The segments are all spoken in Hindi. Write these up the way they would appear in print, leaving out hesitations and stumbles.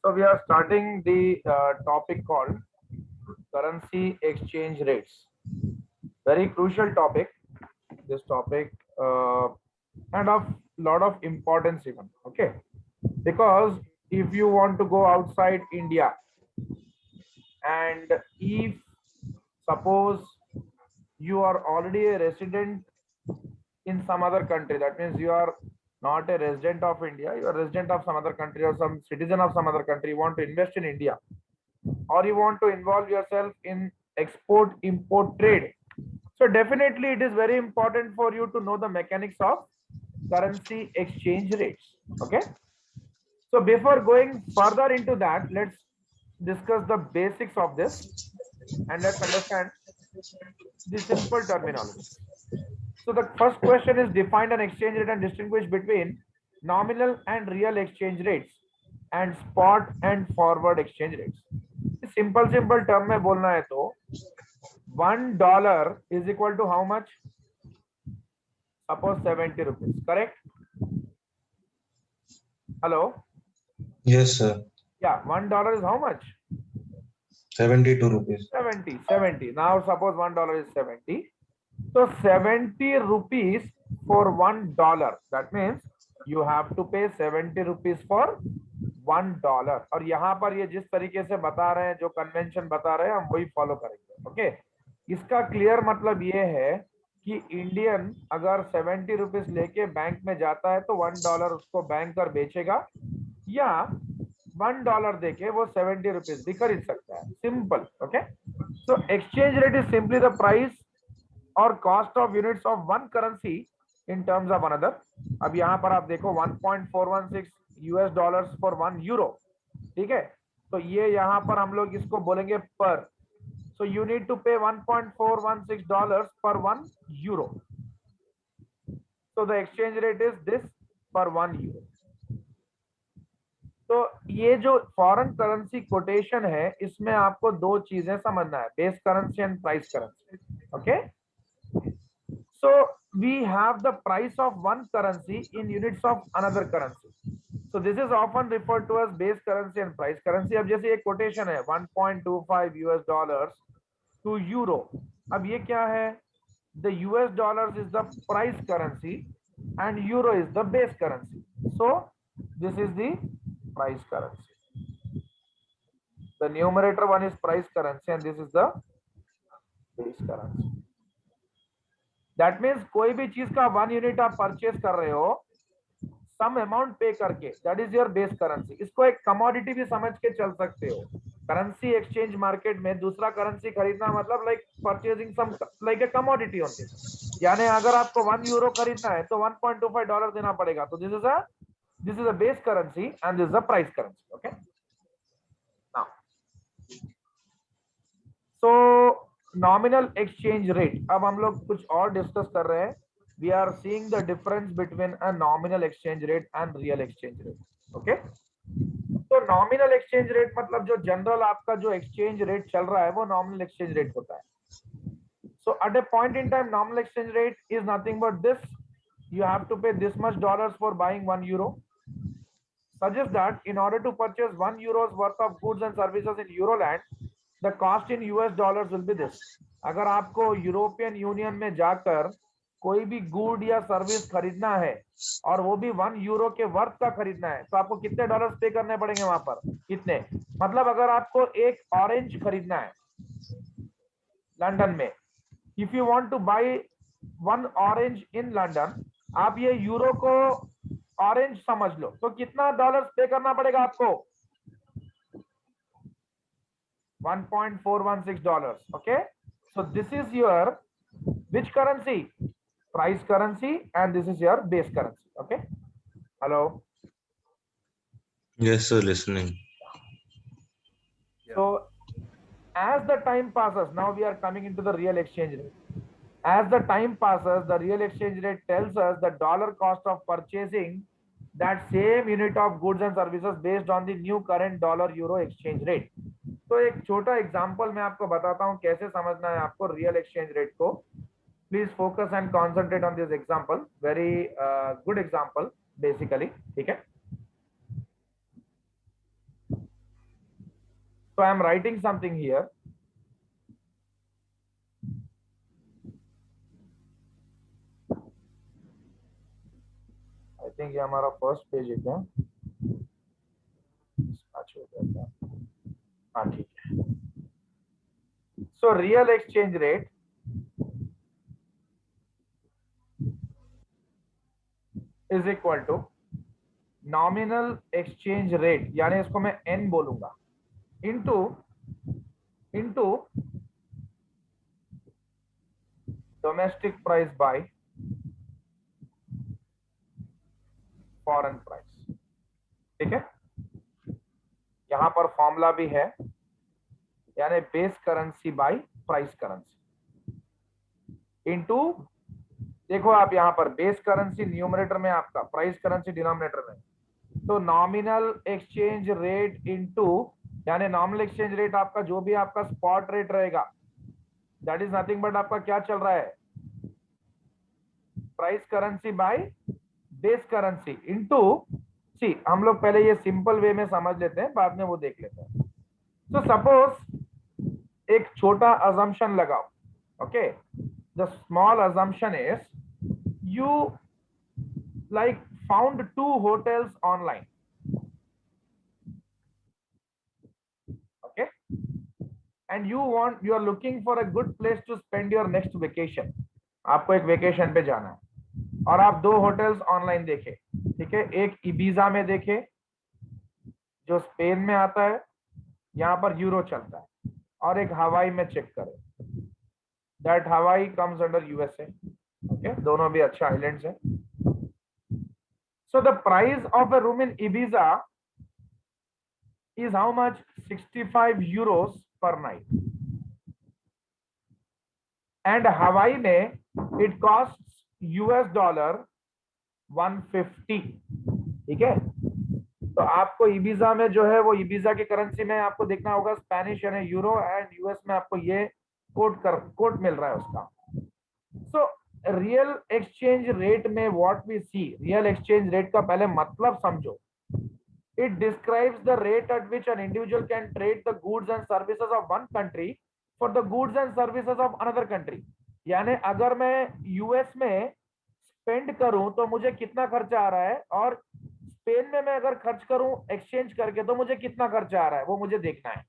So we are starting the topic called currency exchange rates. Very crucial topic. This topic and of lot of importance even. Okay, because if you want to go outside India and if suppose you are already a resident in some other country, that means you are not a resident of India, you are a resident of some other country or some citizen of some other country, you want to invest in India or you want to involve yourself in export import trade. So definitely it is very important for you to know the mechanics of currency exchange rates. Okay, so before going further into that, let's discuss the basics of this and let's understand the simple terminologies. So the first question is define an exchange rate and distinguish between nominal and real exchange rates and spot and forward exchange rates. Simple simple term में बोलना है तो $1 is equal to how much? Suppose 70 rupees, correct? Hello? Yes, sir. Yeah, $1 is how much? 72 rupees. 70. Now suppose $1 is 70. So 70 rupees for $1. That means you have to pay 70 rupees for $1. और यहाँ पर ये जिस तरीके से बता रहे हैं, जो कन्वेंशन बता रहे हैं, हम वही फॉलो करेंगे. ओके, इसका क्लियर मतलब ये है कि इंडियन अगर 70 रुपीज लेके बैंक में जाता है तो $1 उसको बैंकर बेचेगा या $1 देके वो 70 रुपीज भी खरीद सकता है. Simple. Okay, so exchange rate is simply the price और cost of units of one currency in terms of another. अब यहाँ पर आप देखो 1.416 US डॉलर्स फॉर 1 यूरो. ठीक है, तो ये यहाँ पर हम लोग इसको बोलेंगे पर. सो यू नीड टू पे $1.416 पर 1 euro. So the exchange rate is this पर 1 यूरो. तो ये जो फॉरेन करेंसी कोटेशन है, इसमें आपको दो चीजें समझना है, base currency and price currency. Okay, so we have the price of one currency in units of another currency. So this is often referred to as base currency and price currency. अब जैसे एक कोटेशन है 1.25 US dollars to euro. अब ये क्या है? The US dollars is the price currency and euro is the base currency. So this is the price currency. The numerator one is price currency and this is the base currency. That means कोई भी चीज का 1 यूनिट आप परचेस कर रहे हो सम अमाउंट पे करके, that is your base currency. इसको एक कमोडिटी भी समझ के चल सकते हो. करेंसी एक्सचेंज मार्केट में दूसरा करेंसी खरीदना मतलब like purchasing some like a commodity only. यानी अगर आपको 1 यूरो खरीदना है तो $1.25 देना पड़ेगा. तो this is a base currency and this is a price currency. Okay, now so nominal exchange rate. अब हम लोग कुछ और डिस्कस कर रहे हैं. We are seeing the difference between a nominal exchange rate and real exchange rate. Okay, तो नॉमिनल एक्सचेंज रेट मतलब जो जनरल आपका जो एक्सचेंज रेट चल रहा है वो नॉमिनल एक्सचेंज रेट होता है. So at a point in time nominal exchange rate is nothing but this. You have to pay this much dollars for buying 1 euro. Suggest that in order to purchase 1 euros worth of goods and services in Euroland, the cost in US dollars will be this. अगर आपको यूरोपियन यूनियन में जाकर कोई भी गुड या सर्विस खरीदना है और वो भी 1 यूरो के वर्थ का खरीदना है तो आपको कितने डॉलर्स पे करने पड़ेंगे वहां पर? कितने? मतलब अगर आपको एक ऑरेंज खरीदना है लंदन में, if you want to buy 1 orange in London, आप ये यूरो को ऑरेंज समझ लो, तो कितना डॉलर्स पे करना पड़ेगा आपको? $1.416. Okay, so this is your which currency? Price currency, and this is your base currency. Okay, hello? Yes, sir, listening. So as the time passes, now we are coming into the real exchange rate. As the time passes, the real exchange rate tells us the dollar cost of purchasing that same unit of goods and services based on the new current dollar euro exchange rate. तो एक छोटा एग्जांपल मैं आपको बताता हूं कैसे समझना है आपको रियल एक्सचेंज रेट को. Please focus and concentrate on this example. Very good example basically. ठीक है, So I am writing something here. I think ये हमारा फर्स्ट पेज है क्या? अच्छा हो गया क्या? हाँ ठीक है. So real exchange rate is equal to nominal exchange rate, यानी इसको मैं n बोलूंगा, into domestic price by foreign price. ठीक है, यहां पर फॉर्मूला भी है, यानी base currency by price currency into, देखो आप यहां पर बेस करेंसी न्यूमरेटर में आपका, प्राइस करेंसी डिनोमिनेटर में, तो नॉमिनल एक्सचेंज रेट इनटू, यानी नॉमिनल एक्सचेंज रेट आपका जो भी आपका स्पॉट रेट रहेगा, दैट इज नथिंग बट आपका क्या चल रहा है, price currency by base currency into, see हम लोग पहले ये सिंपल वे में समझ लेते हैं, बाद में वो देख लेते हैं. तो सपोज एक छोटा अजम्पशन लगाओ, okay, the small assumption is you like found 2 hotels online, okay, and you are looking for a good place to spend your next vacation. आपको एक वेकेशन पे जाना है और आप 2 होटल्स ऑनलाइन देखे, ठीक है, एक इबीजा में देखे जो स्पेन में आता है, यहां पर यूरो चलता है, और एक हवाई में चेक करें, दैट हवाई कम्स अंडर यूएसए, ओके, दोनों भी अच्छा आइलैंड्स है. So the price of a room in Ibiza is how much? 65 euros per night. And Hawaii में it costs US dollar 150. ठीक है, तो आपको Ibiza में जो है वो Ibiza की करेंसी में आपको देखना होगा स्पेनिश यानी यूरो, एंड यूएस में आपको ये कोट मिल रहा है उसका. So रियल एक्सचेंज रेट में what we see, real exchange rate का पहले मतलब समझो. It describes the rate at which an individual can trade the goods and services of one country for the goods and services of another country. यानी अगर मैं यूएस में स्पेंड करूं तो मुझे कितना खर्चा आ रहा है, और स्पेन में मैं अगर खर्च करूं एक्सचेंज करके तो मुझे कितना खर्चा आ रहा है, वो मुझे देखना है.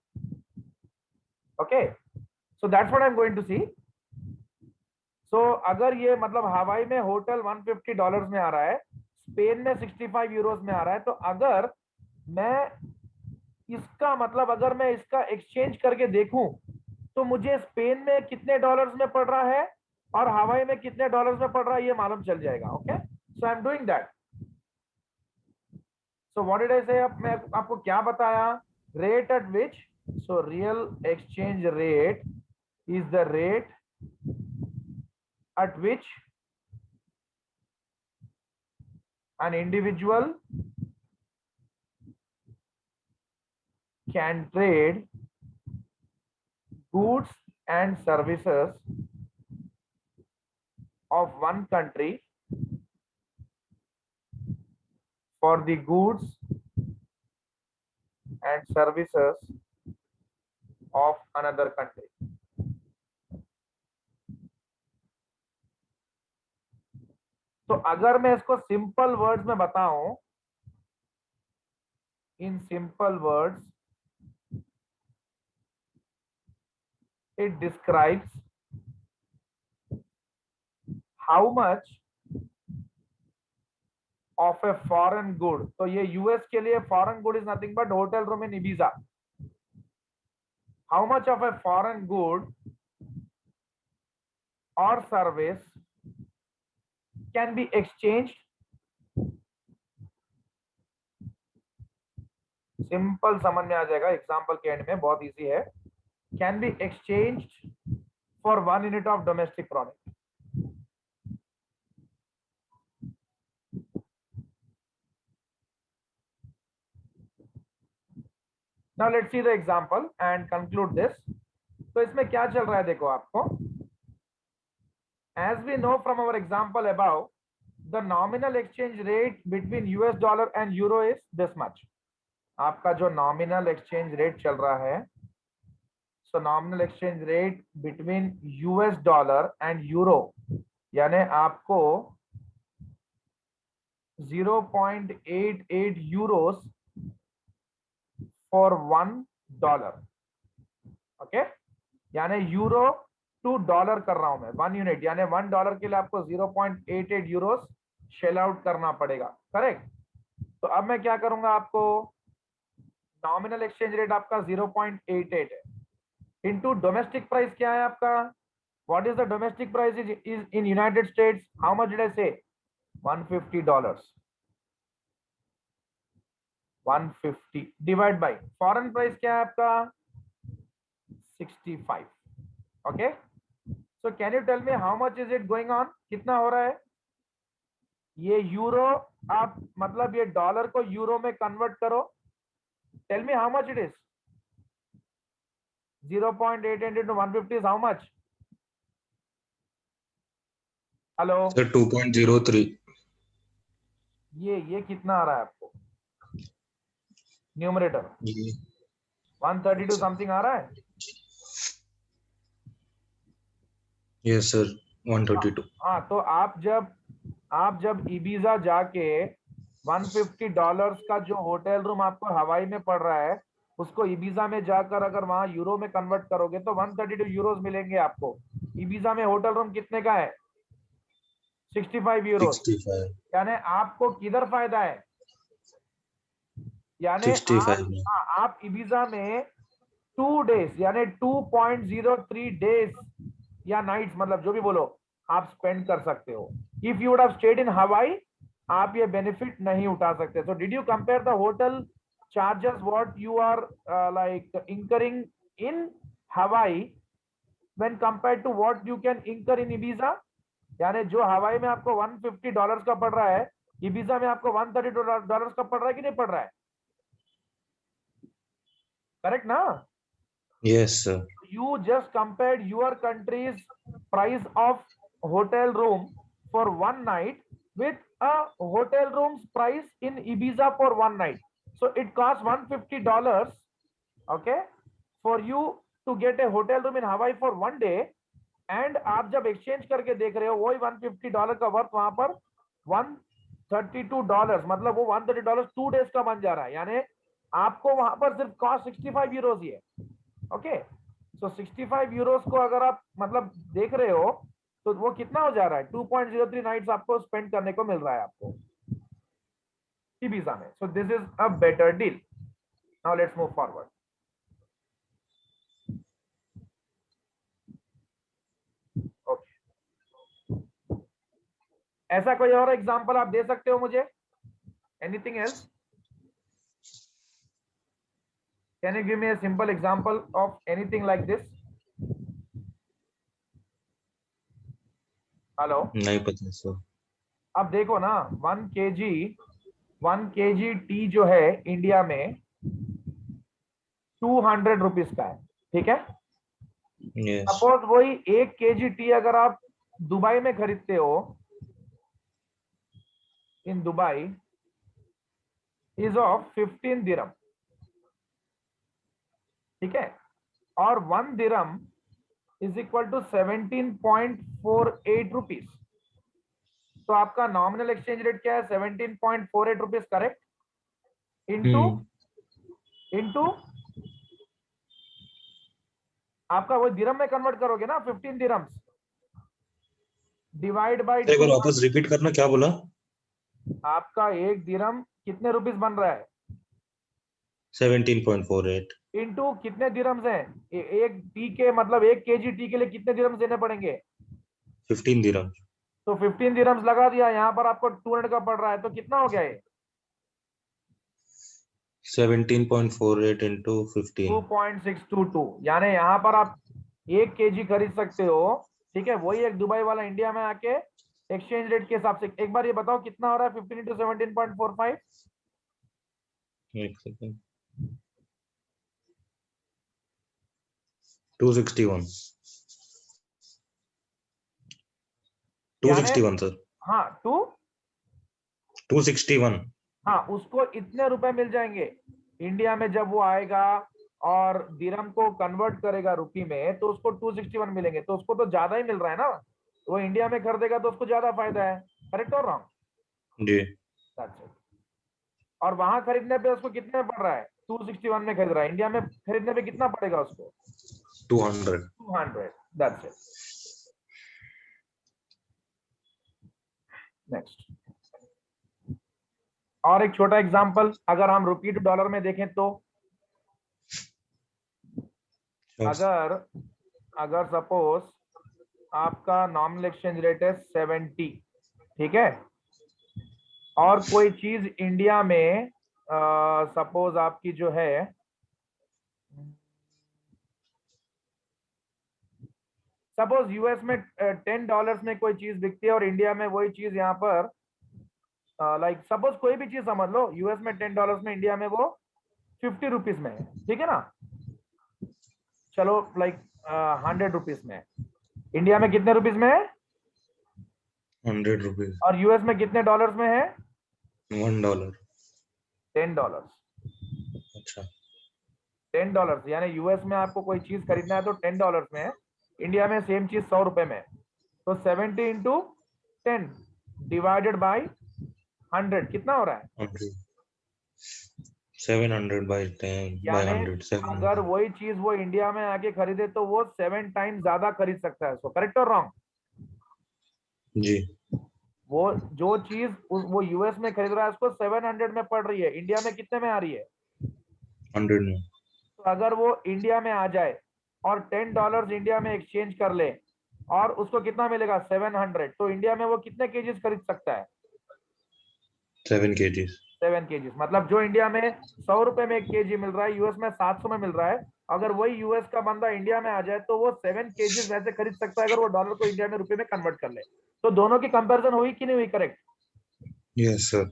Okay, so that's what I am going to see. So अगर ये मतलब हवाई में होटल $150 में आ रहा है, स्पेन में 65 यूरोस में आ रहा है, तो अगर मैं इसका मतलब अगर मैं इसका एक्सचेंज करके देखूं तो मुझे स्पेन में कितने डॉलर्स में पड़ रहा है और हवाई में कितने डॉलर्स में पड़ रहा है ये मालूम चल जाएगा. Okay, so I am doing that. So what did I से, अब मैं आपको क्या बताया, rate at which, so real exchange rate is the rate at which an individual can trade goods and services of one country for the goods and services of another country. तो अगर मैं इसको सिंपल वर्ड्स में बताऊं, in simple words, it describes how much of a foreign good. तो ये यूएस के लिए foreign good is nothing but hotel room in Ibiza. How much of a foreign good और service can be exchanged, simple समझ में आ जाएगा, एग्जांपल के एंड में बहुत इजी है, can be exchanged for 1 unit of domestic product. Now let's see the example and conclude this. तो इसमें क्या चल रहा है देखो आपको, as we know from our example above, the nominal exchange rate between US dollar and euro is this much. आपका जो nominal exchange rate चल रहा है सो nominal exchange rate between US dollar and euro, यानी आपको 0.88 यूरोस फॉर $1। ओके, यानी यूरो टू डॉलर कर रहा हूं मैं, 1 यूनिट, यानी $1 के लिए आपको 0.88 यूरोस शेल आउट करना पड़ेगा। करेक्ट। तो अब मैं क्या करूंगा, आपको नॉमिनल एक्सचेंज रेट आपका 0.88 है, इनटू डोमेस्टिक प्राइस क्या है आपका, what is the domestic price is in United states, how much did I से, $150। 150 डिवाइड बाय फॉरेन प्राइस क्या है आपका, 65। Okay, so can you tell me how much is it going on, कितना हो रहा है ये यूरो, आप मतलब ये डॉलर को यूरो में कन्वर्ट करो, tell me how much it is, 0.88 into 150 is how much? Hello sir 2.03। ये कितना आ रहा है आपको न्यूमरेटर, 132 समथिंग आ रहा है। Yes sir 132। हाँ, तो आप जब इबीजा जाके $150 का जो होटल रूम आपको हवाई में पड़ रहा है, उसको इबीजा में जाकर अगर वहां यूरो में कन्वर्ट करोगे तो 132 यूरोस मिलेंगे आपको। इबीजा में होटल रूम कितने का है, 65 यूरोस। 65। यानी आपको किधर फायदा है, यानी 65 में। आप इबीजा में 2 डेज यानी 2.03 डेज या नाइट्स, मतलब जो भी बोलो, आप स्पेंड कर सकते हो। If you would have stayed in Hawaii, आप ये बेनिफिट नहीं उठा सकते। So did you compare the hotel charges what you are like incurring in Hawaii when compared to what you can incur in Ibiza, यानी जो हवाई में आपको $150 का पड़ रहा है, इबीजा में आपको $132 का पड़ रहा है कि नहीं पड़ रहा है, करेक्ट ना? Yes sir. You just compared your country's price of hotel room for one night with a hotel room's price in Ibiza for one night. So it costs $150, okay, for you to get a hotel room in Hawaii for one day. And आप जब एक्सचेंज करके देख रहे हो, वही $150 का वर्थ वहां पर $132, मतलब वो $130 2 डेज का बन जा रहा है, यानी आपको वहां पर सिर्फ कॉस्ट 65 यूरोज ही है। ओके, सो 65 यूरोस को अगर आप मतलब देख रहे हो तो वो कितना हो जा रहा है, 2.03 नाइट्स आपको स्पेंड करने को मिल रहा है आपको इबीजा में। So this is a better deal. Now let's move forward. Okay, ऐसा कोई और एग्जांपल आप दे सकते हो मुझे, anything else? Can you give me a simple example of anything like this? Hello, नहीं पता सर। अब देखो ना, 1 kg टी जो है इंडिया में 200 रुपीज का है, ठीक है। यस। सपोज वही 1 kg टी अगर आप दुबई में खरीदते हो, इन दुबई इज ऑफ 15 दिरहम, ठीक है, और 1 दिरहम इज इक्वल टू 17.48 रुपीज। तो आपका नॉमिनल एक्सचेंज रेट क्या है, 17.48 रुपीज, करेक्ट, इनटू इनटू आपका वो दिरहम में कन्वर्ट करोगे ना, 15 दिरहम्स डिवाइड बाय एक 2, बार वापस रिपीट करना, क्या बोला? आपका एक दिरहम कितने रुपीस बन रहा है, 17.48 इनटू कितने दिरहम्स हैं, एक टी के मतलब 1 kg टी के लिए कितने दिरहम्स देने पड़ेंगे, 15 दिरहम। तो 15 दिरहम्स लगा दिया, यहाँ पर आपको 200 का पड़ रहा है, तो कितना हो गया ये, 17.48 into 15। 2.622, यानी यहाँ पर आप 1 kg खरीद सकते हो, ठीक है। वही एक दुबई वाला इंडिया में आके एक्सचेंज रेट के हिसाब से, एक बार ये बताओ कितना हो रहा है 15 into 17.45, एक सेकंड। 261। यानी 261 सर। हाँ 261। हाँ, उसको इतने रुपए मिल जाएंगे इंडिया में जब वो आएगा, और दिरहम को कन्वर्ट करेगा रुपी में तो उसको 261 मिलेंगे, तो उसको तो ज्यादा ही मिल रहा है ना, वो इंडिया में खरीदेगा तो उसको ज्यादा फायदा है। करेक्ट और रॉन्ग? जी। और वहां खरीदने पे उसको कितने में पड़ रहा है? 261 में खरीद रहा है, इंडिया में खरीदने पे कितना पड़ेगा उसको? 200। 200। That's it. नेक्स्ट, और एक छोटा एग्जांपल, अगर हम रुपी टू डॉलर में देखें तो अगर अगर सपोज आपका नॉमिनल एक्सचेंज रेट है 70, ठीक है, और कोई चीज इंडिया में सपोज आपकी जो है सपोज यूएस में $10 में कोई चीज बिकती है और इंडिया में वही चीज यहाँ पर लाइक सपोज कोई भी चीज समझ लो, यूएस में $10 में, इंडिया में वो 50 रुपीज में है, ठीक है ना, चलो लाइक 100 रुपीज में है, इंडिया में कितने रुपीज में है? 100 रुपीज। और यूएस में कितने डॉलर्स में है? $1। $10। अच्छा। $10, यानी यूएस में आपको कोई चीज खरीदना है तो $10 में है, इंडिया में सेम चीज 100 रुपए में है, तो 70 इंटू 10 डिवाइडेड बाई 100 कितना हो रहा है? 100। 700 by 10 by यानी 100 अगर 700। वही चीज वो इंडिया में आके खरीदे तो वो 7 टाइम ज्यादा खरीद सकता है उसको। करेक्ट और रॉन्ग? जी। वो जो चीज वो यूएस में खरीद रहा है उसको 700 में पड़ रही है, इंडिया में कितने में आ रही है? 100 में। तो अगर वो इंडिया में आ जाए और $10 इंडिया में एक्सचेंज कर ले और उसको कितना मिलेगा? 700, तो इंडिया में वो कितने केजीज खरीद सकता है? 7 kgs। 7 केजीज, मतलब जो इंडिया में 100 रुपए में 1 केजी मिल रहा है, यूएस में 700 में मिल रहा है, अगर वही यूएस का बंदा इंडिया में आ जाए तो वो 7 केजीज वैसे खरीद सकता है अगर वो डॉलर को इंडिया में रुपए में कन्वर्ट कर ले। तो दोनों की कंपैरिजन हुई कि नहीं हुई? करेक्ट। Yes sir.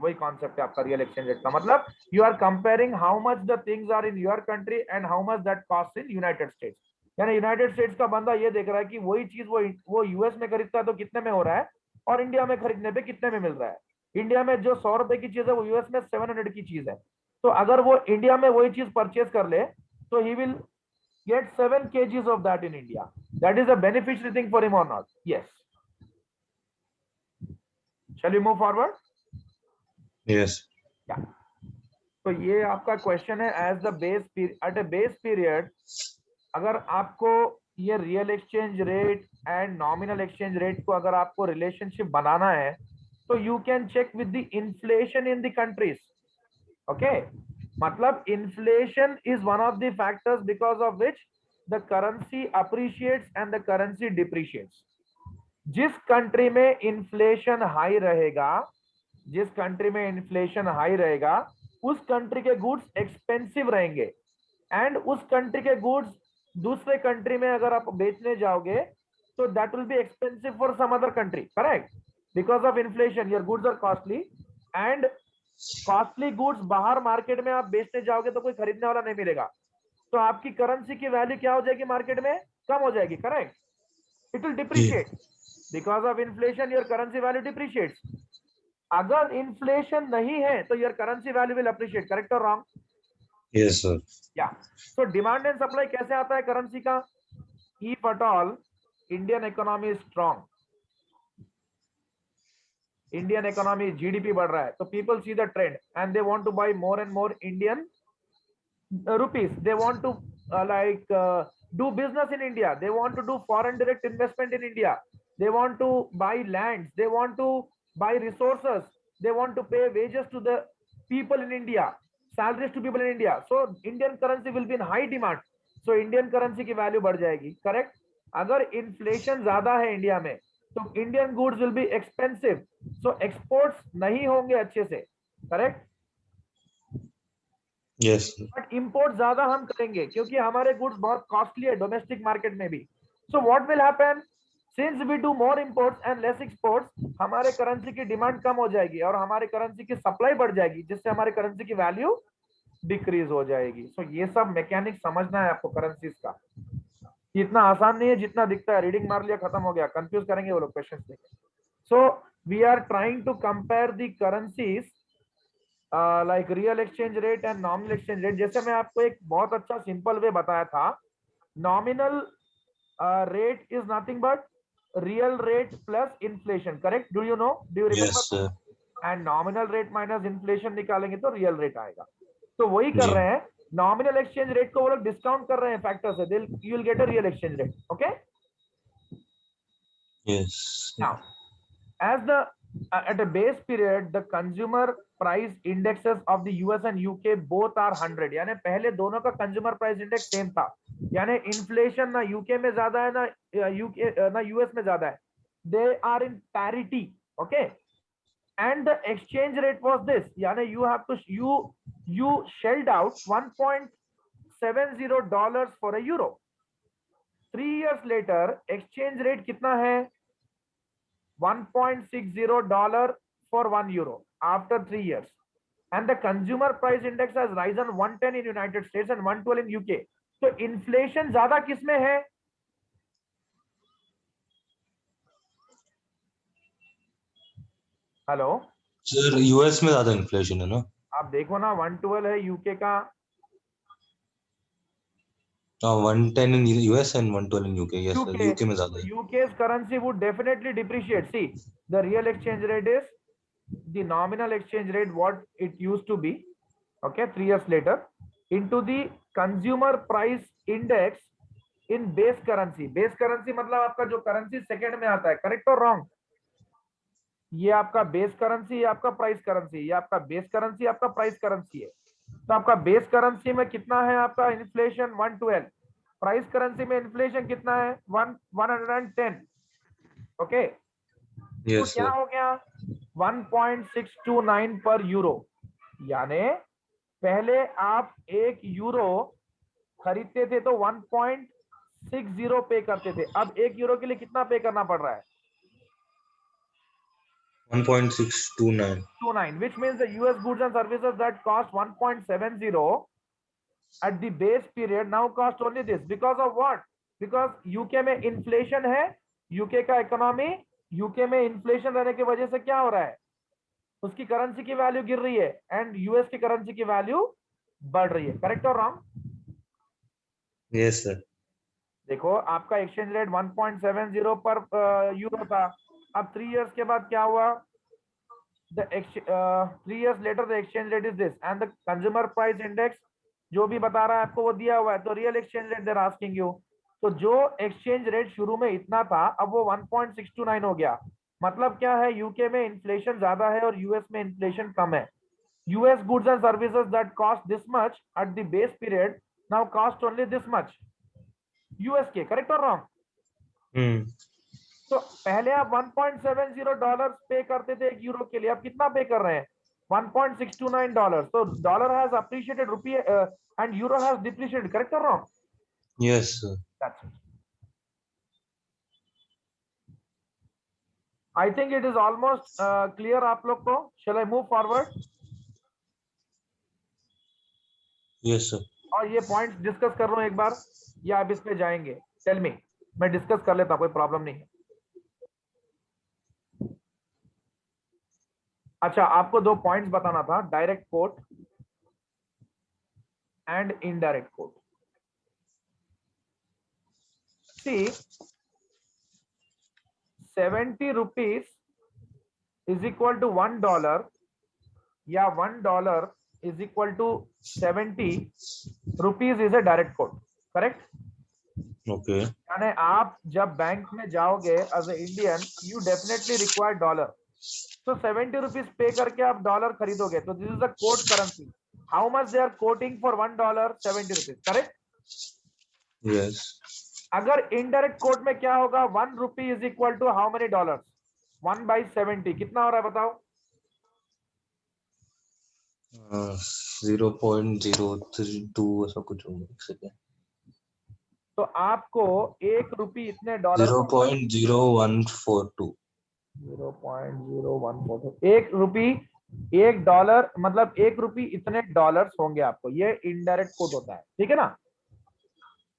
वही कॉन्सेप्ट है आपका रियल एक्सचेंज रेट का, मतलब you are comparing how much the things are in your country and how much that cost in United States. यानी यूनाइटेड स्टेट्स का बंदा ये देख रहा है कि वही चीज वो यूएस में खरीदता है तो कितने में हो रहा है, और इंडिया में खरीदने पे कितने में मिल रहा है। इंडिया में जो 100 रुपए की चीज है वो यूएस में 700 की चीज है, तो अगर वो इंडिया में वही चीज परचेज कर ले तो he will get 7 kgs of that in India. That is a beneficial thing for him or not? Yes. Shall we move forward? Yes. Yeah. तो ये आपका क्वेश्चन है, as the base at a base period अगर आपको ये real exchange rate and nominal exchange rate को अगर आपको रिलेशनशिप बनाना है तो you can check with the inflation in the countries. Okay, मतलब inflation is one of the factors because of which the currency appreciates and the currency depreciates. जिस कंट्री में इन्फ्लेशन हाई रहेगा, जिस कंट्री में इन्फ्लेशन हाई रहेगा उस कंट्री के गुड्स एक्सपेंसिव रहेंगे, एंड उस कंट्री के गुड्स दूसरे कंट्री में अगर आप बेचने जाओगे तो that will be expensive for some other country. Correct? Because of inflation your goods are costly, and costly goods बाहर मार्केट में आप बेचने जाओगे तो कोई खरीदने वाला नहीं मिलेगा, तो आपकी करेंसी की वैल्यू क्या हो जाएगी? मार्केट में कम हो जाएगी। Correct? It will depreciate because of inflation, your currency value depreciates. अगर इन्फ्लेशन नहीं है तो your currency value will appreciate. Correct और रॉन्ग? Yes sir. या सो डिमांड एंड सप्लाई कैसे आता है करेंसी का? If at all Indian economy is strong, Indian economy GDP बढ़ रहा है, तो people see the trend and they want to buy more and more Indian rupees. They want to do business in India. They want to do foreign direct investment in India. They want to buy lands. They want to buy resources. They want to pay wages to the people in India, salaries to people in India. So Indian currency will be in high demand. So Indian currency की value बढ़ जाएगी. Correct? अगर inflation ज्यादा है इंडिया में तो Indian goods will be expensive. So exports नहीं होंगे अच्छे से. Correct? यस। बट इंपोर्ट ज्यादा हम करेंगे क्योंकि हमारे गुड्स बहुत कॉस्टली है डोमेस्टिक मार्केट में भी। So what will happen, since we do more imports and less exports, हमारे करेंसी की डिमांड कम हो जाएगी और हमारे करेंसी की सप्लाई बढ़ जाएगी, जिससे हमारे करेंसी की वैल्यू डिक्रीज हो जाएगी। सो ये सब मैकेनिक समझना है आपको करेंसीज का। इतना आसान नहीं है जितना दिखता है, रीडिंग मार लिया खत्म हो गया, कंफ्यूज करेंगे वो लोग क्वेश्चन देखे। So we are trying to compare the currencies like real exchange rate and nominal exchange rate, जैसे मैं आपको एक बहुत अच्छा सिंपल वे बताया था, nominal rate is nothing but real rate plus inflation, correct? Do you know, do you remember? Yes, sir. And nominal rate minus inflation निकालेंगे तो real rate आएगा। तो वही कर जी। रहे हैं, nominal exchange rate को वो लोग डिस्काउंट कर रहे हैं फैक्टर से, you will get a real exchange rate, okay? Yes. Now, as the at a base period, the consumer price indexes of the US and UK both are 100, यानी पहले दोनों का consumer price index सेम था, यानी इन्फ्लेशन ना यूके में ज्यादा है ना यूके ना यूएस में ज्यादा है, they are in parity, okay? And the exchange rate was this, यानी you have to you shelled out $1.70 for a euro. 3 years later exchange rate कितना है? $1.60 for 1 euro after 3 years, and the consumer price index has risen 110 in United States and 112 in UK. तो इन्फ्लेशन ज्यादा किसमें है? हेलो सर यूएस में ज्यादा इन्फ्लेशन है ना? आप देखो ना, 112 है यूके का, 110 in US and 112 in UK. Yes, sir. UK, UK में ज्यादा है. UK's currency would definitely depreciate. See, the real exchange rate is the nominal exchange rate what it used to be, okay, 3 years later, into the consumer price index in base currency. Base currency मतलब आपका जो करेंसी सेकंड में आता है, करेक्ट और रॉन्ग? ये आपका बेस करेंसी, ये आपका प्राइस करेंसी, ये आपका बेस करेंसी, आपका प्राइस करेंसी है। तो आपका बेस करेंसी में कितना है आपका इन्फ्लेशन? 112। प्राइस करेंसी में इन्फ्लेशन कितना है? 110, ओके? तो Yes, क्या sir. हो गया? 1.629 पर यूरो, यानी पहले आप 1 यूरो खरीदते थे तो 1.60 पे करते थे, अब 1 यूरो के लिए कितना पे करना पड़ रहा है? 1.629. 29, which means the US goods and services that cost 1.70 at the base period now cost only this. Because of what? Because UK में इन्फ्लेशन है, यूके का इकोनॉमी, यूके में इन्फ्लेशन रहने की वजह से क्या हो रहा है? उसकी करेंसी की वैल्यू गिर रही है एंड यूएस की करेंसी की वैल्यू बढ़ रही है, करेक्ट और रॉन्ग? Yes, sir. देखो आपका एक्सचेंज रेट 1.70 पर यूरो था, अब 3 इयर्स के बाद क्या हुआ? The 3 years later the exchange rate is this, and the consumer price index जो भी बता रहा है आपको वो दिया हुआ है, तो real exchange rate they're asking you. तो जो एक्सचेंज रेट शुरू में इतना था अब वो 1.629 हो गया। मतलब क्या है? यूके में इन्फ्लेशन ज्यादा है और यूएस में इन्फ्लेशन कम है। US goods and services that cost this much at the base period now cost only this much, US के, करेक्ट और रॉन्ग? तो पहले आप $1.70 पे करते थे 1 यूरो के लिए, अब कितना पे कर रहे हैं? $1.629। तो डॉलर हैज अप्रिशिएटेड, रुपये and euro has depreciated, correct और wrong? Yes, sir. That's it. I think it is almost clear आप लोग को। Shall I move forward? Yes, sir. और ये पॉइंट्स डिस्कस कर रहा हूं एक बार, या आप इस पे जाएंगे? टेल मी, मैं डिस्कस कर लेता हूं, कोई प्रॉब्लम नहीं है। अच्छा, आपको 2 पॉइंट्स बताना था, direct quote and indirect coat. See, 70 rupees is equal to $1 या $1 is equal to 70 rupees is a direct quote, करेक्ट? Okay. यानी आप जब बैंक में जाओगे as a Indian, you definitely require dollar, तो 70 रुपीज पे करके आप डॉलर खरीदोगे, तो this is the quote currency. How much they are quoting for $1? 70 rupees, correct? Yes. अगर इनडायरेक्ट कोट में क्या होगा? 1 rupee is equal to how many dollar? 1/70 कितना हो रहा है बताओ? 0.032 ऐसा कुछ होगा, एक सेकेंड। तो आपको 1 रुपी इतने डॉलर, 0.0142। 0.0142, 1 रुपी, $1 मतलब 1 रुपी इतने डॉलर्स होंगे आपको, ये इनडायरेक्ट कोट होता है, ठीक है ना?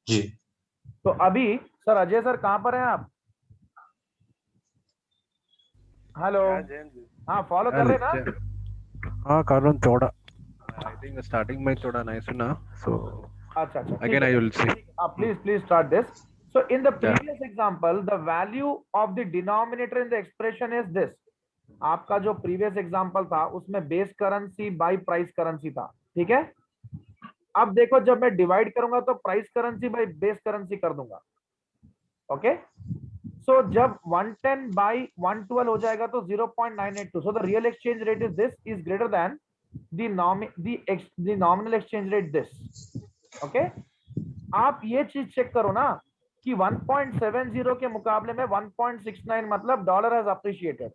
जी। तो अभी सर, अजय सर कहां पर हैं आप? हेलो, हाँ, फॉलो कर रहे ना? हाँ कारण थोड़ा आई थिंक स्टार्टिंग में थोड़ा नहीं सुना सो अच्छा अच्छा ठीक अगेन है, I will say please please start this. So in the या previous example, the value of the denominator in the expression is this. आपका जो प्रीवियस एग्जांपल था उसमें base currency by price currency था, ठीक है. अब देखो जब मैं डिवाइड करूंगा तो price currency by base currency कर दूंगा. ओके. सो जब 110 बाय 112 हो जाएगा तो 0.982. So the real exchange rate is this is greater than the nominal exchange rate this. Okay. आप ये चीज चेक करो ना कि 1.70 के मुकाबले में 1.69 मतलब डॉलर हैज अप्रिशिएटेड.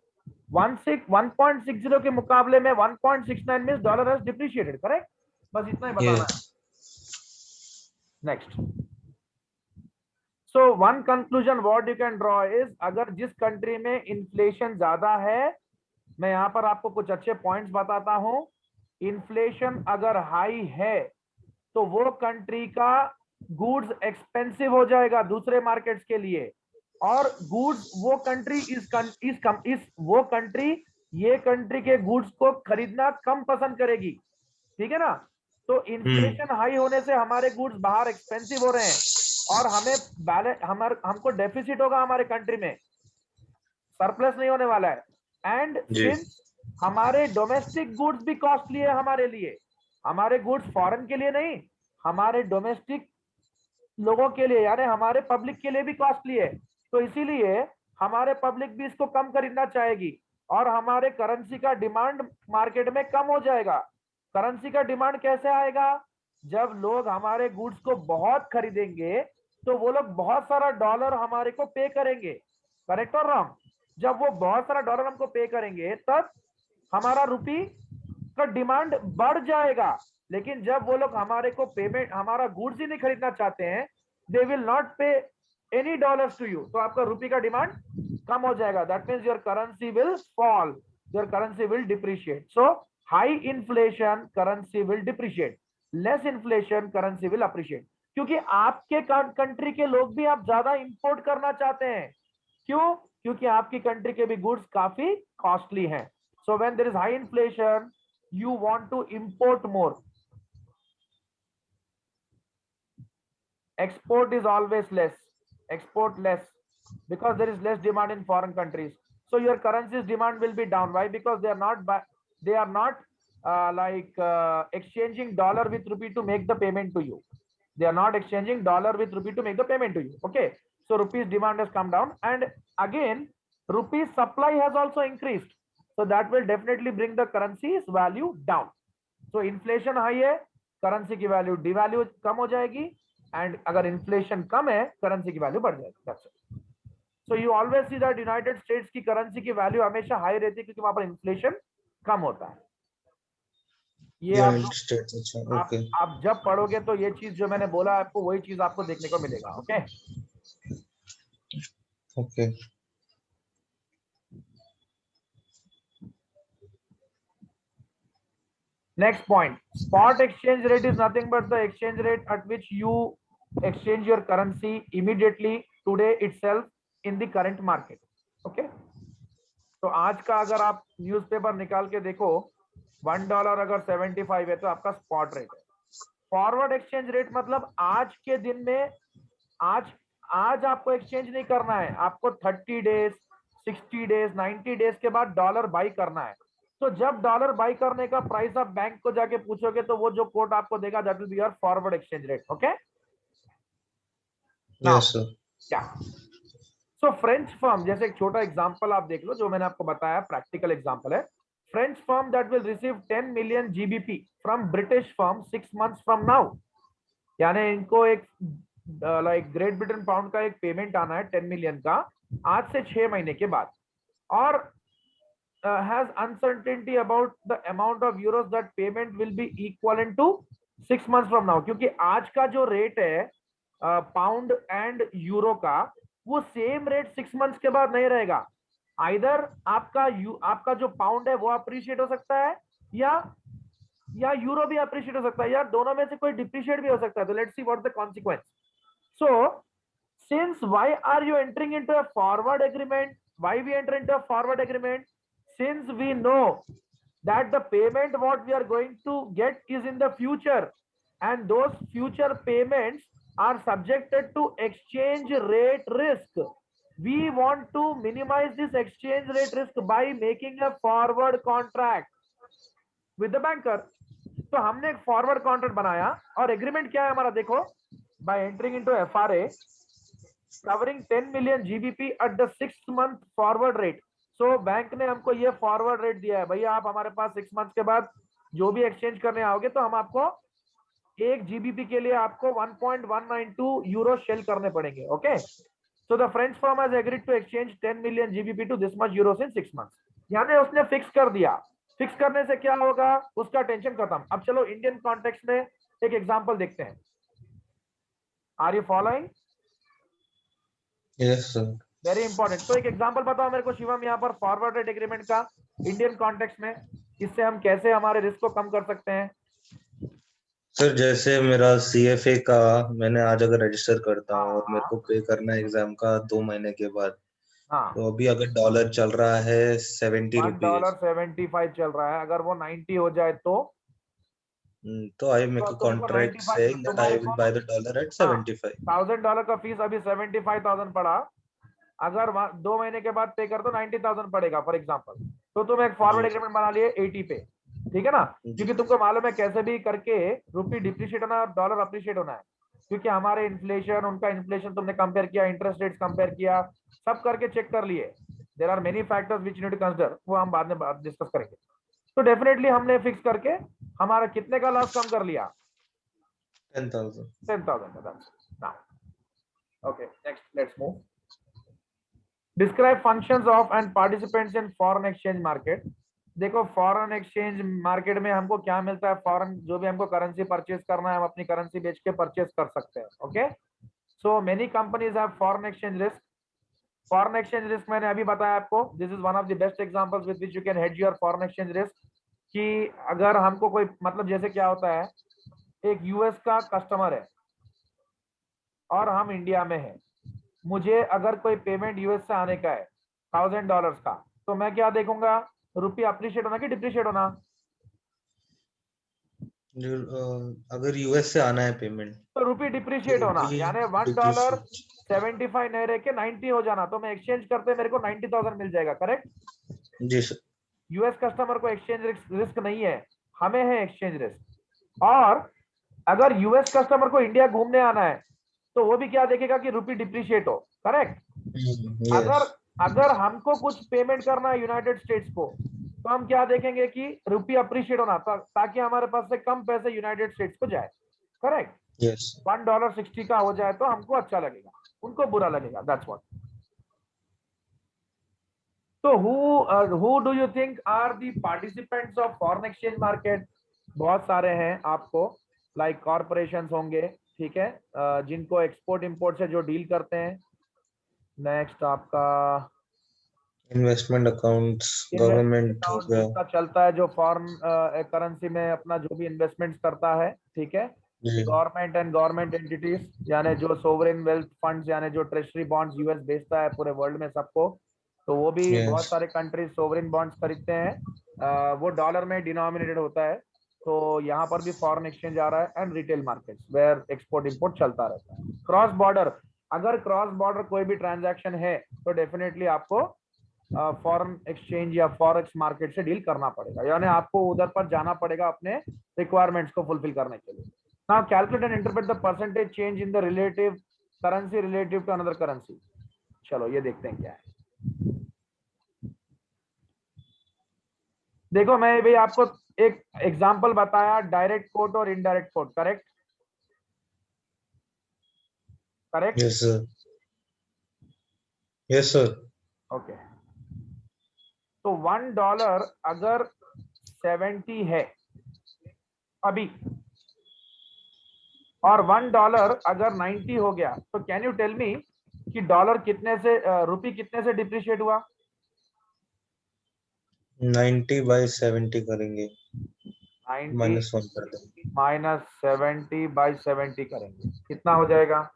1.60 के मुकाबले में 1.69 means dollar has depreciated. Correct. बस इतना ही बताना है. Yes. Next. So one conclusion what you can draw is, अगर जिस कंट्री में इन्फ्लेशन ज्यादा है, मैं यहां पर आपको कुछ अच्छे पॉइंट्स बताता हूं. इन्फ्लेशन अगर हाई है तो वो कंट्री का गुड्स एक्सपेंसिव हो जाएगा दूसरे मार्केट्स के लिए, और गुड्स वो कंट्री वो कंट्री ये कंट्री के गुड्स को खरीदना कम पसंद करेगी. ठीक है ना. तो इन्फ्लेशन हाई होने से हमारे गुड्स बाहर एक्सपेंसिव हो रहे हैं और हमको डेफिसिट होगा हमारे कंट्री में, सरप्लस नहीं होने वाला है. एंड जी. सिंस हमारे डोमेस्टिक गुड्स भी कॉस्टली है हमारे लिए, हमारे गुड्स फॉरेन के लिए नहीं, हमारे डोमेस्टिक लोगों के लिए यानी हमारे पब्लिक के लिए भी कॉस्टली है. तो इसीलिए हमारे पब्लिक भी इसको कम खरीदना चाहेगी और हमारे करेंसी का डिमांड मार्केट में कम हो जाएगा. करेंसी का डिमांड कैसे आएगा, जब लोग हमारे गुड्स को बहुत खरीदेंगे तो वो लोग बहुत सारा डॉलर हमारे को पे करेंगे. करेक्ट और रॉन्ग. जब वो बहुत सारा डॉलर हमको पे करेंगे तब हमारा रुपी का डिमांड बढ़ जाएगा. लेकिन जब वो लोग हमारे को पेमेंट हमारा गुड्स ही नहीं खरीदना चाहते हैं, दे विल नॉट पे एनी डॉलर्स टू यू, तो आपका रुपी का डिमांड कम हो जाएगा. That means your currency will fall, your currency will depreciate. So high inflation currency will depreciate, less inflation currency will appreciate. क्योंकि आपके कंट्री के लोग भी आप ज्यादा इंपोर्ट करना चाहते हैं. क्यों? क्योंकि आपकी कंट्री के भी गुड्स काफी कॉस्टली हैं. So when there is high inflation you want to import more. Export is always less, export less, because there is less demand in foreign countries. So your currency's demand will be down. Why? Because they are not exchanging dollar with rupee to make the payment to you. They are not exchanging dollar with rupee to make the payment to you. Okay. So rupee's demand has come down, and again rupee's supply has also increased. So that will definitely bring the currency's value down. So inflation high है, currency की value devalue कम हो जाएगी, and अगर inflation कम है, currency की value बढ़ जाएगी. That's it. So you always see that United States की currency की value हमेशा high रहती है क्योंकि वहां पर inflation कम होता है. ये United States. अच्छा. Okay. आप जब पढ़ोगे तो ये चीज जो मैंने बोला आपको वही चीज आपको देखने को मिलेगा. Okay. Okay. Next point, spot exchange rate is nothing but the exchange rate at which you exchange your currency immediately today itself in the current market. Okay. तो आज का अगर आप न्यूज़पेपर निकाल के देखो, $1 अगर 75 है तो आपका स्पॉट रेट है. फॉरवर्ड एक्सचेंज रेट मतलब आज के दिन में आज आपको एक्सचेंज नहीं करना है, आपको 30 डेज 60 डेज 90 डेज के बाद डॉलर बाई करना है. तो जब डॉलर बाई करने का प्राइस आप बैंक को जाके पूछोगे तो वो जो कोट आपको देगा that will be your forward exchange rate. Okay. Yes, sir. क्या. सो फ्रेंच फर्म, जैसे एक छोटा एग्जांपल आप देख लो जो मैंने आपको बताया, प्रैक्टिकल एग्जांपल है. French firm that will receive 10 million GBP from British firm 6 months from now. यानी इनको एक ग्रेट ब्रिटेन पाउंड का एक पेमेंट आना है 10 मिलियन का आज से 6 महीने के बाद, और has uncertainty about the amount of euros that payment will be equivalent to 6 months from now. क्योंकि आज का जो रेट है पाउंड एंड यूरो का, वो सेम रेट 6 months के बाद नहीं रहेगा. आइदर आपका जो पाउंड है वो अप्रिशिएट हो सकता है या यूरो भी अप्रिशिएट हो सकता है, या दोनों में से कोई डिप्रिशिएट भी हो सकता है. तो let's see what the consequence. So since why are you entering into a forward agreement? Why we enter into a forward agreement? Since we know that the payment what we are going to get is in the future, and those future payments are subjected to exchange rate risk. We want to minimize this exchange rate risk by making a forward contract with the banker. तो हमने एक फॉरवर्ड कॉन्ट्रैक्ट बनाया और एग्रीमेंट क्या है हमारा, देखो, bye entering into FRA covering 10 million GBP at the 6 month forward rate. So bank ने हमको ये फॉरवर्ड रेट दिया है, भैया आप हमारे पास 6 मंथ के बाद जो भी एक्सचेंज करने आओगे तो हम आपको 1 जीबीपी के लिए आपको 1.192 यूरो शेल करने पड़ेंगे. Okay, so the French firm has agreed to exchange 10 million GBP to this much euros in 6 months. यानी उसने फिक्स कर दिया. फिक्स करने से क्या होगा, उसका टेंशन खत्म. अब चलो इंडियन कॉन्टेक्स्ट में एक एग्जांपल देखते हैं. Are you following? Yes, sir. Very important. तो एक एग्जांपल बताओ मेरे को शिवम, यहाँ पर फॉरवर्ड रेट एग्रीमेंट का इंडियन कॉन्टेक्स्ट में, इससे हम कैसे हमारे रिस्क को कम कर सकते हैं. सर जैसे मेरा CFA का मैंने आज अगर रजिस्टर करता हूँ और मेरे हाँ को पे करना है एग्जाम का 2 महीने के बाद, हाँ, तो अभी अगर डॉलर चल रहा है 70 रुपीज, $1.75 चल रहा है. अगर वो 90 हो जाए तो आई मेक तो अ तुमको कॉन्ट्रैक्ट 95, सेइंग दैट तुम्हारे आई विल को, बाय द डॉलर एट हाँ, 75. $1,000 का फीस अभी 75,000 पड़ा. अगर 2 महीने के बाद पे कर दो 90,000 पड़ेगा फॉर एग्जांपल. तो तुम एक फॉरवर्ड जी एग्रीमेंट बना लिए 80 पे. ठीक है ना, जी क्योंकि तुमको मालूम है कैसे भी करके रुपी डिप्रिशिएट होना है, डॉलर अप्रिशिएट होना है. क्योंकि हमारे इन्फ्लेशन, उनका इन्फ्लेशन तुमने कंपेयर किया, इंटरेस्ट रेट्स कंपेयर किया, सब करके चेक कर लिए. There are many factors which need to consider, वो हम बाद में डिस्कस करेंगे. तो डेफिनेटली हमने फिक्स करके हमारा कितने का लॉस कम कर लिया, 10,000. 10,000. Now, okay, next let's move. Describe functions of and participants in foreign exchange market. देखो फॉरेन एक्सचेंज मार्केट में हमको क्या मिलता है, फॉरेन जो भी हमको करेंसी परचेज करना है हम अपनी करेंसी बेच के परचेज कर सकते हैं. Okay, so many companies have foreign exchange risk. Foreign exchange risk मैंने अभी बताया आपको, this is one of the best examples with which you can hedge your foreign exchange risk. कि अगर हमको कोई, मतलब जैसे क्या होता है, एक यूएस का कस्टमर है और हम इंडिया में है, मुझे अगर कोई पेमेंट यूएस से आने का है $1,000 का, तो मैं क्या देखूंगा, रुपये अप्रिशिएट होना कि डिप्रिशिएट होना. अगर यूएस से आना है पेमेंट तो रुपये तो डिप्रिशिएट होना, रुपी यानी डिप्रिशिएट. $1.75 नहीं रह के 90 हो जाना. तो मैं एक्सचेंज करते मेरे को 90,000 मिल जाएगा. करेक्ट. जी सर. यूएस कस्टमर को एक्सचेंज रिस्क नहीं है, हमें है एक्सचेंज रिस्क. और अगर यूएस कस्टमर को इंडिया घूमने आना है तो वो भी क्या देखेगा कि रुपी डिप्रिशिएट हो. करेक्ट. यस. अगर अगर हमको कुछ पेमेंट करना है यूनाइटेड स्टेट्स को, तो हम क्या देखेंगे कि रुपी अप्रिशिएट होना, ताकि हमारे पास से कम पैसे यूनाइटेड स्टेट्स को जाए. करेक्ट. यस. $1.60 का हो जाए तो हमको अच्छा लगेगा, उनको बुरा लगेगा. That's what. तो who do you think are the participants of foreign exchange market? बहुत सारे हैं आपको, लाइक कॉर्पोरेशंस होंगे, ठीक है, जिनको एक्सपोर्ट इंपोर्ट से जो डील करते हैं. नेक्स्ट आपका इन्वेस्टमेंट अकाउंट्स, इन्वेस्टमेंट गवर्नमेंट हो अकाउंट गया. जिसका चलता है, जो फॉरेन करेंसी में अपना जो भी इन्वेस्टमेंट करता है. ठीक है. जी. गवर्नमेंट एंड गवर्नमेंट एंटिटीज, यानी जो सोवरेन वेल्थ फंड्स, यानी जो ट्रेजरी बॉन्ड्स यूएस बेचता है पूरे वर्ल्ड में सबको, तो वो भी बहुत यस. सारे कंट्रीज सोवरेन बॉन्ड्स खरीदते हैं. वो डॉलर में डिनोमिनेटेड होता है. तो यहाँ पर भी फॉरेन एक्सचेंज आ रहा है. And retail markets where export import चलता रहता है. क्रॉस बॉर्डर, अगर क्रॉस बॉर्डर कोई भी ट्रांजैक्शन है तो डेफिनेटली आपको फॉरेन एक्सचेंज या फॉरेक्स मार्केट से डील करना पड़ेगा, यानी आपको उधर पर जाना पड़ेगा अपने रिक्वायरमेंट्स को फुलफिल करने के लिए. Now calculate and interpret the percentage change in the relative currency relative to another currency. चलो ये देखते हैं क्या है. देखो मैं भी आपको एक एग्जांपल बताया, डायरेक्ट कोट और indirect coat. Correct. Correct. Yes sir. Yes sir. Okay. तो $1 अगर 70 है अभी, और $1 अगर 90 हो गया, तो कैन यू टेल मी कि डॉलर कितने से, रुपी कितने से डिप्रिशिएट हुआ. 90/70 करेंगे, 90 -1 कर देंगे. -70/70 करेंगे, कितना हो जाएगा.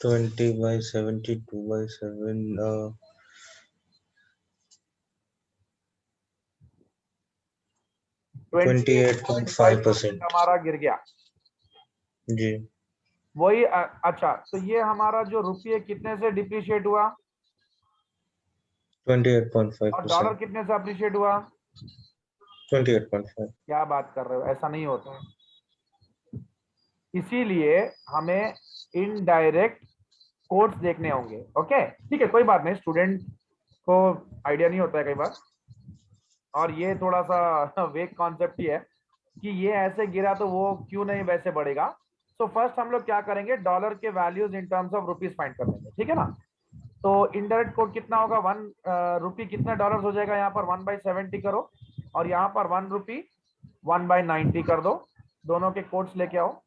20/70, 2/7. 28.5% हमारा गिर गया। जी। वही अच्छा, तो ये हमारा जो रुपये कितने से डिप्रिशिएट हुआ और 28.5%। डॉलर कितने से अप्रिशिएट हुआ? 28.5। क्या बात कर रहे हो, ऐसा नहीं होता है। इसीलिए हमें इनडायरेक्ट कोड्स देखने होंगे। ओके ठीक है, कोई बात नहीं, स्टूडेंट को आइडिया नहीं होता है कई बार, और ये थोड़ा सा वेक कॉन्सेप्ट ही है कि ये ऐसे गिरा तो वो क्यों नहीं वैसे बढ़ेगा। सो फर्स्ट हम लोग क्या करेंगे, डॉलर के values in terms of rupees find कर लेंगे, ठीक है ना। तो इनडायरेक्ट कोड कितना होगा, 1 रुपी कितने डॉलर हो जाएगा, यहाँ पर 1/70 करो और यहाँ पर 1 रुपी 1/90 कर दो। दोनों के कोड्स लेके आओ।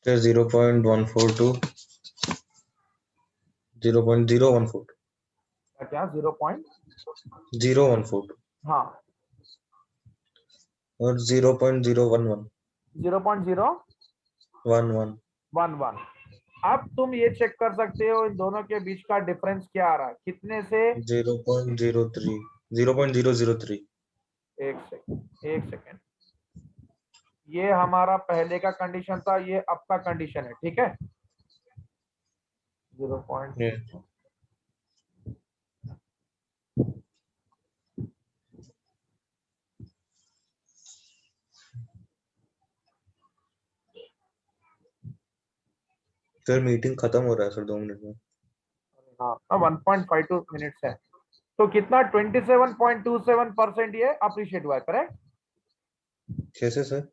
सर 0.142 0.014 क्या 0.014 हाँ और 0.011 0.011। 11 अब तुम ये चेक कर सकते हो इन दोनों के बीच का डिफरेंस क्या आ रहा है, कितने से। 0.03 0.003। एक सेकेंड, ये हमारा पहले का कंडीशन था, ये अब का कंडीशन है, ठीक है। 0. सर मीटिंग खत्म हो रहा है सर 2 मिनट में। हाँ 1.52 मिनट्स है। तो कितना 27.27% ये अप्रिशिएट हुआ है, करेक्ट। कैसे सर?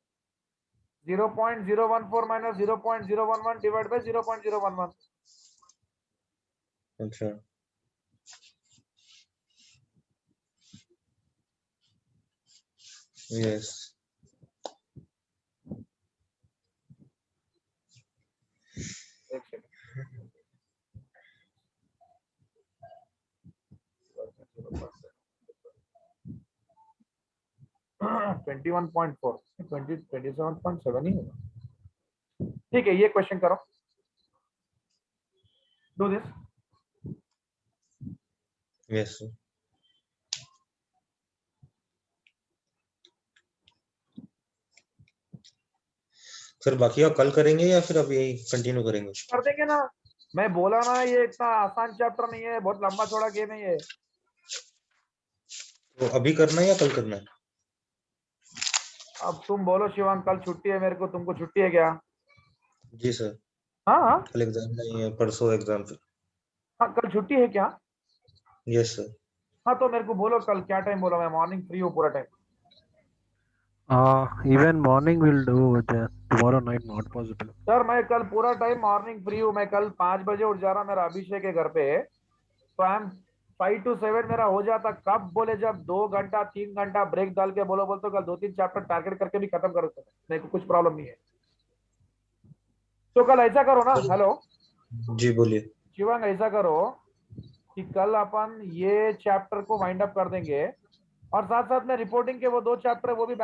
0.014 minus 0.011 divide by 0.011। अच्छा यस। एक सेकेंड, 21.4 27.7 ही होगा। ठीक है, ये क्वेश्चन करो, do this. Yes sir. Sir बाकी आप कल करेंगे या फिर अब यही कंटिन्यू करेंगे? कर देंगे ना, मैं बोला ना ये इतना आसान चैप्टर नहीं है, बहुत लंबा चौड़ा गेम है ये। तो अभी करना है या कल करना है? अब तुम बोलो शिवांग, कल छुट्टी है मेरे को, तुमको छुट्टी है क्या? जी सर। हाँ हाँ कल एग्जाम नहीं है, परसों एग्जाम फिर। हाँ, कल छुट्टी है क्या? Yes sir. हाँ तो मेरे को बोलो कल क्या टाइम बोला, मैं मॉर्निंग फ्री हूँ पूरा time. Even morning will do. Tomorrow night not possible. Sir मैं कल पूरा टाइम मॉर्निंग फ्री हूँ, मैं कल 5 बजे उठ जा रहा मेरा अभिषेक के घर पे, तो आई एम 5 to 7 मेरा हो जाता। कब बोले, जब 2 घंटा 3 घंटा ब्रेक डाल के बोलो बोल तो कल 2-3 चैप्टर टारगेट करके भी खत्म करो, मेरे को कुछ प्रॉब्लम नहीं है। तो कल ऐसा करो ना, हेलो जी बोलिए। शिवांग, ऐसा करो कि कल अपन ये चैप्टर को वाइंड अप कर देंगे और साथ साथ में रिपोर्टिंग के वो 2 चैप्टर वो भी